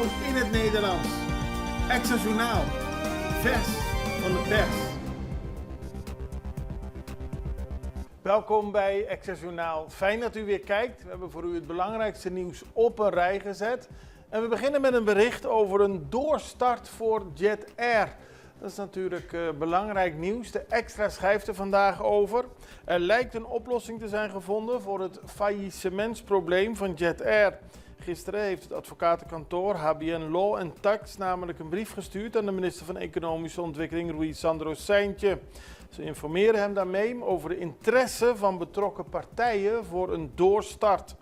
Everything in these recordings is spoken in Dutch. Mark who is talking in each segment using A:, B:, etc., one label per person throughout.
A: In het Nederlands. Extra Journaal. Vers van de pers. Welkom bij Extra Journaal. Fijn dat u weer kijkt. We hebben voor u het belangrijkste nieuws op een rij gezet. En we beginnen met een bericht over een doorstart voor Jet Air. Dat is natuurlijk belangrijk nieuws. De Extra schrijft er vandaag over. Er lijkt een oplossing te zijn gevonden voor het faillissementsprobleem van Jet Air. Gisteren heeft het advocatenkantoor HBN Law Tax namelijk een brief gestuurd aan de minister van Economische Ontwikkeling, Rui Sandro Seintje. Ze informeren hem daarmee over de interesse van betrokken partijen voor een doorstart.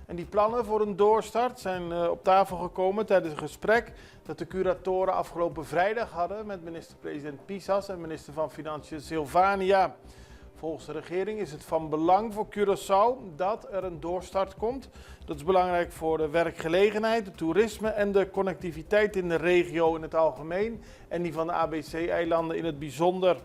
A: En die plannen voor een doorstart zijn op tafel gekomen tijdens een gesprek dat de curatoren afgelopen vrijdag hadden met minister-president Pisas en minister van Financiën Silvania. Volgens de regering is het van belang voor Curaçao dat er een doorstart komt. Dat is belangrijk voor de werkgelegenheid, het toerisme en de connectiviteit in de regio in het algemeen en die van de ABC-eilanden in het bijzonder.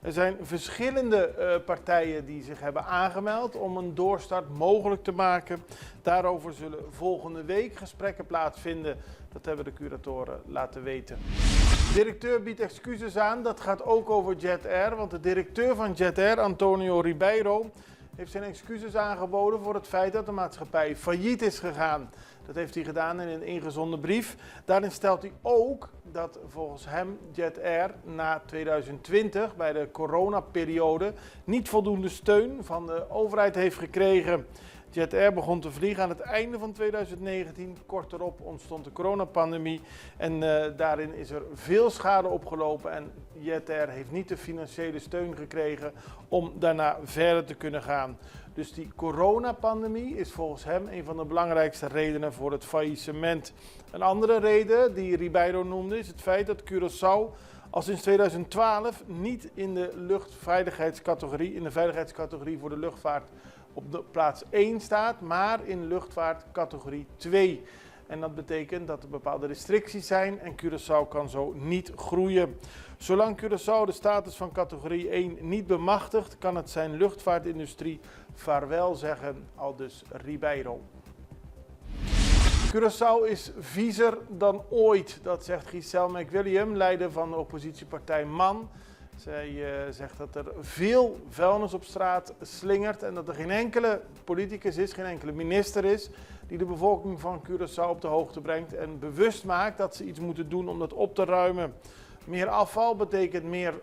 A: Er zijn verschillende partijen die zich hebben aangemeld om een doorstart mogelijk te maken. Daarover zullen volgende week gesprekken plaatsvinden. Dat hebben de curatoren laten weten. De directeur biedt excuses aan. Dat gaat ook over Jet Air. Want de directeur van Jet Air, Antonio Ribeiro, heeft zijn excuses aangeboden voor het feit dat de maatschappij failliet is gegaan. Dat heeft hij gedaan in een ingezonden brief. Daarin stelt hij ook dat volgens hem Jet Air na 2020, bij de coronaperiode, niet voldoende steun van de overheid heeft gekregen. Jet Air begon te vliegen aan het einde van 2019. Kort erop ontstond de coronapandemie en daarin is er veel schade opgelopen en Jet Air heeft niet de financiële steun gekregen om daarna verder te kunnen gaan. Dus die coronapandemie is volgens hem een van de belangrijkste redenen voor het faillissement. Een andere reden die Ribeiro noemde is het feit dat Curaçao al sinds 2012 niet in de luchtveiligheidscategorie, in de veiligheidscategorie voor de luchtvaart op de plaats 1 staat, maar in luchtvaartcategorie 2. En dat betekent dat er bepaalde restricties zijn en Curaçao kan zo niet groeien. Zolang Curaçao de status van categorie 1 niet bemachtigt, kan het zijn luchtvaartindustrie vaarwel zeggen, aldus Ribeiro. Curaçao is viezer dan ooit, dat zegt Giselle McWilliam, leider van de oppositiepartij MAN. Zij zegt dat er veel vuilnis op straat slingert en dat er geen enkele politicus is, geen enkele minister is die de bevolking van Curaçao op de hoogte brengt en bewust maakt dat ze iets moeten doen om dat op te ruimen. Meer afval betekent meer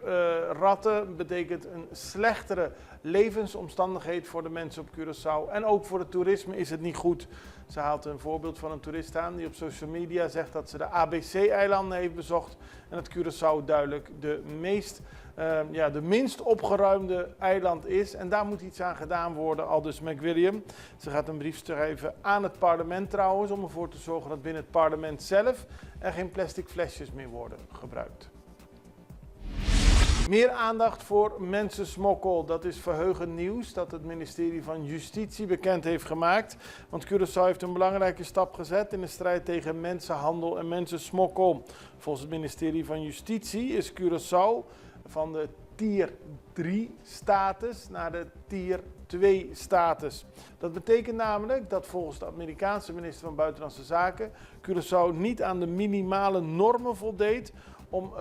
A: ratten, betekent een slechtere levensomstandigheid voor de mensen op Curaçao. En ook voor het toerisme is het niet goed. Ze haalt een voorbeeld van een toerist aan die op social media zegt dat ze de ABC-eilanden heeft bezocht. En dat Curaçao duidelijk de minst opgeruimde eiland is. En daar moet iets aan gedaan worden, aldus McWilliam. Ze gaat een brief schrijven aan het parlement trouwens, om ervoor te zorgen dat binnen het parlement zelf er geen plastic flesjes meer worden gebruikt. Meer aandacht voor mensensmokkel. Dat is verheugend nieuws dat het ministerie van Justitie bekend heeft gemaakt. Want Curaçao heeft een belangrijke stap gezet in de strijd tegen mensenhandel en mensensmokkel. Volgens het ministerie van Justitie is Curaçao van de Tier 3 status naar de Tier 2 status. Dat betekent namelijk dat volgens de Amerikaanse minister van Buitenlandse Zaken Curaçao niet aan de minimale normen voldeed om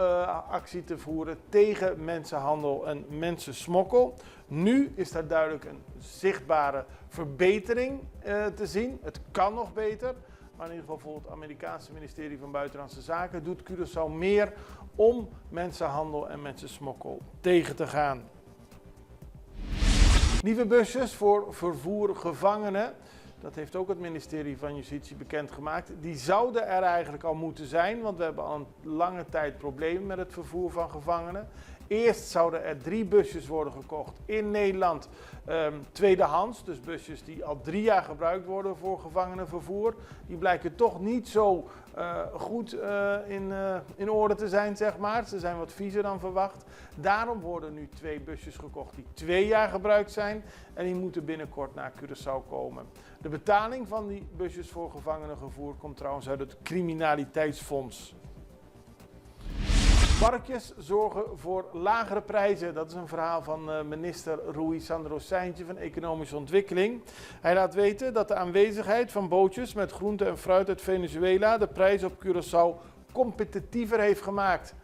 A: actie te voeren tegen mensenhandel en mensensmokkel. Nu is daar duidelijk een zichtbare verbetering te zien. Het kan nog beter, maar in ieder geval volgens het Amerikaanse ministerie van Buitenlandse Zaken doet Curaçao meer om mensenhandel en mensensmokkel tegen te gaan. Nieuwe busjes voor vervoer gevangenen. Dat heeft ook het ministerie van Justitie bekendgemaakt. Die zouden er eigenlijk al moeten zijn, want we hebben al een lange tijd problemen met het vervoer van gevangenen. Eerst zouden er 3 busjes worden gekocht in Nederland, tweedehands. Dus busjes die al 3 jaar gebruikt worden voor gevangenenvervoer. Die blijken toch niet zo goed in orde te zijn, zeg maar. Ze zijn wat viezer dan verwacht. Daarom worden nu 2 busjes gekocht die 2 jaar gebruikt zijn. En die moeten binnenkort naar Curaçao komen. De betaling van die busjes voor gevangenenvervoer komt trouwens uit het Criminaliteitsfonds. Barkjes zorgen voor lagere prijzen. Dat is een verhaal van minister Rui Sandro Seintje van Economische Ontwikkeling. Hij laat weten dat de aanwezigheid van bootjes met groente en fruit uit Venezuela de prijs op Curaçao competitiever heeft gemaakt.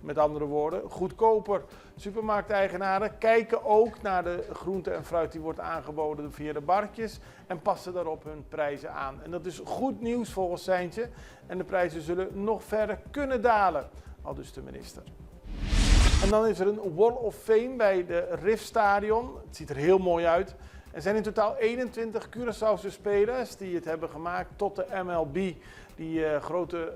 A: Met andere woorden, goedkoper. Supermarkteigenaren kijken ook naar de groente en fruit die wordt aangeboden via de barkjes en passen daarop hun prijzen aan. En dat is goed nieuws volgens Seintje en de prijzen zullen nog verder kunnen dalen, aldus de minister. En dan is er een Wall of Fame bij de RIF Stadion. Het ziet er heel mooi uit. Er zijn in totaal 21 Curaçaose spelers die het hebben gemaakt tot de MLB, die grote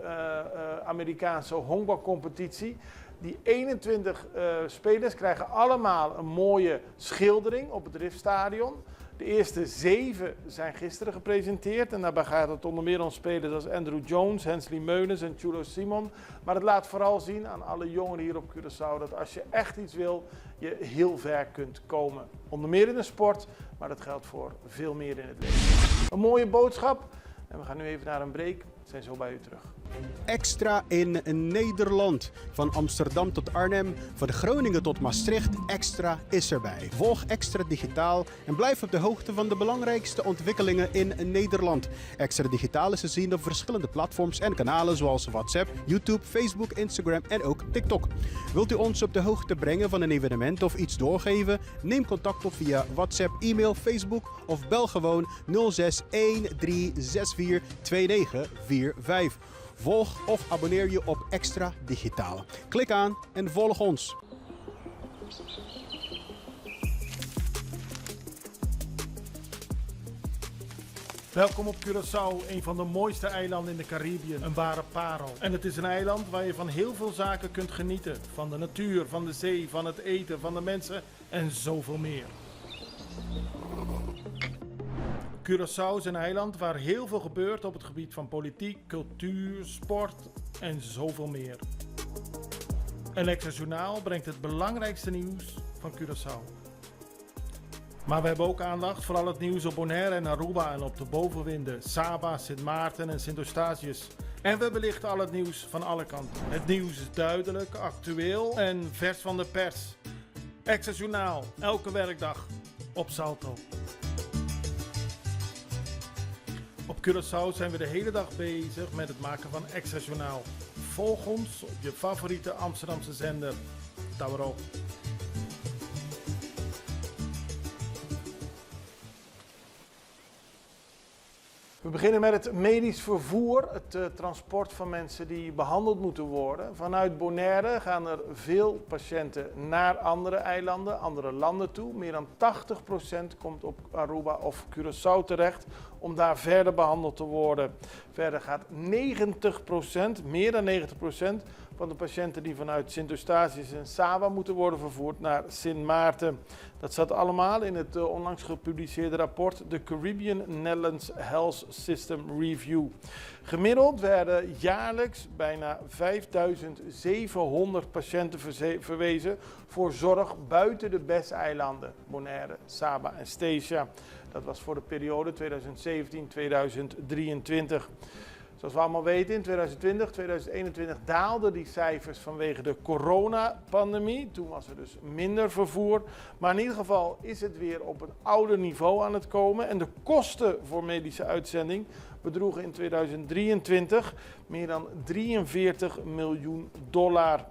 A: Amerikaanse honkbalcompetitie. Die 21 spelers krijgen allemaal een mooie schildering op het RIF Stadion. De eerste 7 zijn gisteren gepresenteerd en daarbij gaat het onder meer om spelers als Andrew Jones, Hensley Meulens en Chulo Simon. Maar het laat vooral zien aan alle jongeren hier op Curaçao dat als je echt iets wil, je heel ver kunt komen. Onder meer in de sport, maar dat geldt voor veel meer in het leven. Een mooie boodschap en we gaan nu even naar een break. We zijn zo bij u terug.
B: Extra in Nederland. Van Amsterdam tot Arnhem, van Groningen tot Maastricht, Extra is erbij. Volg Extra Digitaal en blijf op de hoogte van de belangrijkste ontwikkelingen in Nederland. Extra Digitaal is te zien op verschillende platforms en kanalen zoals WhatsApp, YouTube, Facebook, Instagram en ook TikTok. Wilt u ons op de hoogte brengen van een evenement of iets doorgeven? Neem contact op via WhatsApp, e-mail, Facebook of bel gewoon 06 1364 2945. Volg of abonneer je op Extra Digitaal. Klik aan en volg ons.
A: Welkom op Curaçao, een van de mooiste eilanden in de Caribiën. Een ware parel. En het is een eiland waar je van heel veel zaken kunt genieten. Van de natuur, van de zee, van het eten, van de mensen en zoveel meer. Curaçao is een eiland waar heel veel gebeurt op het gebied van politiek, cultuur, sport en zoveel meer. En Extra Journaal brengt het belangrijkste nieuws van Curaçao. Maar we hebben ook aandacht voor al het nieuws op Bonaire en Aruba en op de bovenwinden, Saba, Sint Maarten en Sint Eustatius. En we belichten al het nieuws van alle kanten. Het nieuws is duidelijk, actueel en vers van de pers. Extra Journaal, elke werkdag op Salto. Op Curaçao zijn we de hele dag bezig met het maken van Extra Journaal. Volg ons op je favoriete Amsterdamse zender. Tauro. We beginnen met het medisch vervoer, het transport van mensen die behandeld moeten worden. Vanuit Bonaire gaan er veel patiënten naar andere eilanden, andere landen toe. Meer dan 80% komt op Aruba of Curaçao terecht om daar verder behandeld te worden. Verder gaat 90%, meer dan 90% van de patiënten die vanuit Sint Eustatius en Saba moeten worden vervoerd naar Sint Maarten. Dat staat allemaal in het onlangs gepubliceerde rapport The Caribbean Netherlands Health System Review. Gemiddeld werden jaarlijks bijna 5700 patiënten verwezen voor zorg buiten de BES-eilanden, Bonaire, Saba en Statia. Dat was voor de periode 2017-2023. Zoals we allemaal weten, in 2020, 2021 daalden die cijfers vanwege de coronapandemie. Toen was er dus minder vervoer. Maar in ieder geval is het weer op een ouder niveau aan het komen. En de kosten voor medische uitzending bedroegen in 2023 meer dan $43 miljoen.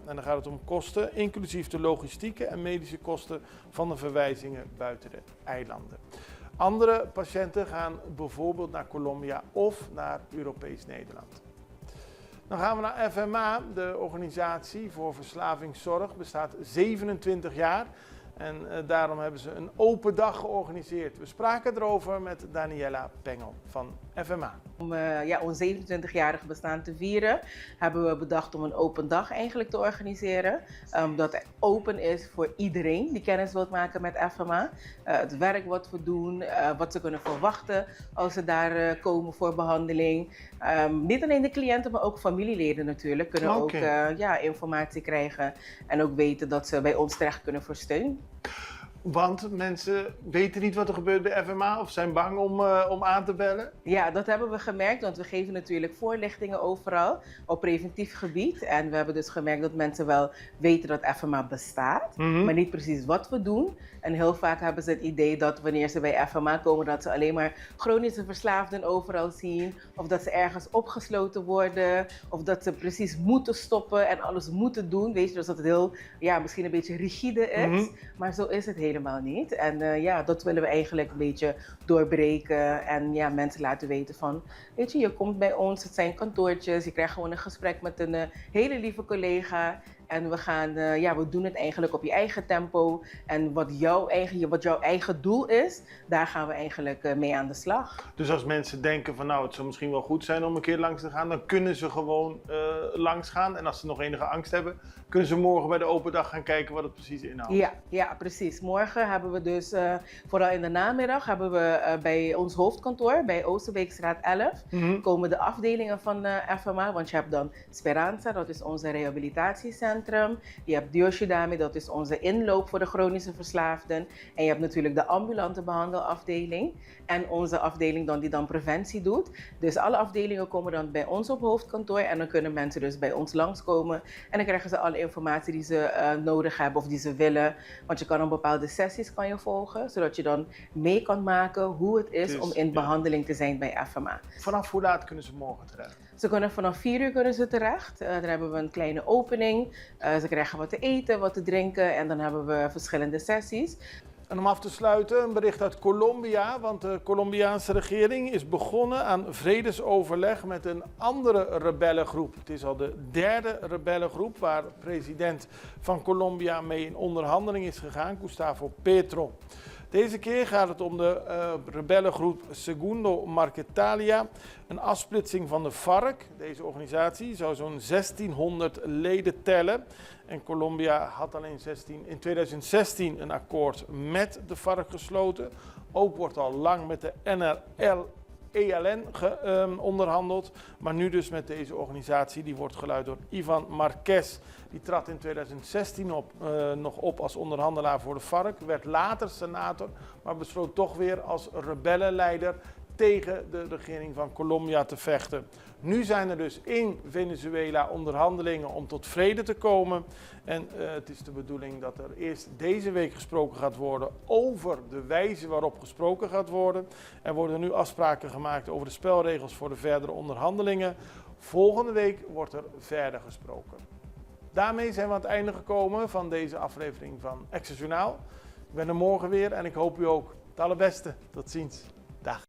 A: En dan gaat het om kosten, inclusief de logistieke en medische kosten van de verwijzingen buiten de eilanden. Andere patiënten gaan bijvoorbeeld naar Colombia of naar Europees Nederland. Dan gaan we naar FMA, de organisatie voor verslavingszorg, bestaat 27 jaar. En daarom hebben ze een open dag georganiseerd. We spraken erover met Daniela Pengel van FMA.
C: Om ons 27-jarig bestaan te vieren, hebben we bedacht om een open dag eigenlijk te organiseren. Dat open is voor iedereen die kennis wilt maken met FMA. Het werk wat we doen, wat ze kunnen verwachten als ze daar komen voor behandeling. Niet alleen de cliënten, maar ook familieleden natuurlijk kunnen ook informatie krijgen en ook weten dat ze bij ons terecht kunnen voor steun.
A: Want mensen weten niet wat er gebeurt bij FMA of zijn bang om aan te bellen?
C: Ja, dat hebben we gemerkt, want we geven natuurlijk voorlichtingen overal op preventief gebied. En we hebben dus gemerkt dat mensen wel weten dat FMA bestaat, maar niet precies wat we doen. En heel vaak hebben ze het idee dat wanneer ze bij FMA komen, dat ze alleen maar chronische verslaafden overal zien. Of dat ze ergens opgesloten worden, of dat ze precies moeten stoppen en alles moeten doen. Weet je, dus dat het heel, misschien een beetje rigide is. Maar zo is het helemaal niet. En dat willen we eigenlijk een beetje doorbreken en mensen laten weten van, weet je komt bij ons, het zijn kantoortjes, je krijgt gewoon een gesprek met een hele lieve collega. En we doen het eigenlijk op je eigen tempo. En wat jouw eigen doel is, daar gaan we eigenlijk mee aan de slag.
A: Dus als mensen denken van het zou misschien wel goed zijn om een keer langs te gaan, dan kunnen ze gewoon langs gaan. En als ze nog enige angst hebben, kunnen ze morgen bij de open dag gaan kijken wat het precies inhoudt.
C: Ja, precies. Morgen hebben we dus, vooral in de namiddag, hebben we bij ons hoofdkantoor, bij Oosterbeekstraat 11, komen de afdelingen van FMA. Want je hebt dan Speranza, dat is onze rehabilitatiecentrum. Je hebt Diosdame, dat is onze inloop voor de chronische verslaafden. En je hebt natuurlijk de ambulante behandelafdeling. En onze afdeling die dan preventie doet. Dus alle afdelingen komen dan bij ons op hoofdkantoor. En dan kunnen mensen dus bij ons langskomen. En dan krijgen ze alle informatie die ze nodig hebben of die ze willen. Want je kan een bepaalde sessies volgen. Zodat je dan mee kan maken hoe het is om in behandeling te zijn bij FMA.
A: Vanaf hoe laat kunnen ze morgen terecht?
C: Ze kunnen vanaf 4 uur terecht. Dan hebben we een kleine opening. Ze krijgen wat te eten, wat te drinken en dan hebben we verschillende sessies.
A: En om af te sluiten een bericht uit Colombia, want de Colombiaanse regering is begonnen aan vredesoverleg met een andere rebellengroep. Het is al de derde rebellengroep waar president van Colombia mee in onderhandeling is gegaan, Gustavo Petro. Deze keer gaat het om de rebellengroep Segundo Marquetalia, een afsplitsing van de FARC. Deze organisatie zou zo'n 1600 leden tellen. En Colombia had al in 2016 een akkoord met de FARC gesloten. Ook wordt al lang met de ELN onderhandeld, maar nu dus met deze organisatie, die wordt geleid door Ivan Marquez. Die trad in 2016 nog op als onderhandelaar voor de FARC, werd later senator, maar besloot toch weer als rebellenleider tegen de regering van Colombia te vechten. Nu zijn er dus in Venezuela onderhandelingen om tot vrede te komen. En het is de bedoeling dat er eerst deze week gesproken gaat worden over de wijze waarop gesproken gaat worden. Er worden nu afspraken gemaakt over de spelregels voor de verdere onderhandelingen. Volgende week wordt er verder gesproken. Daarmee zijn we aan het einde gekomen van deze aflevering van Extra Journaal. Ik ben er morgen weer en ik hoop u ook. Het allerbeste. Tot ziens. Dag.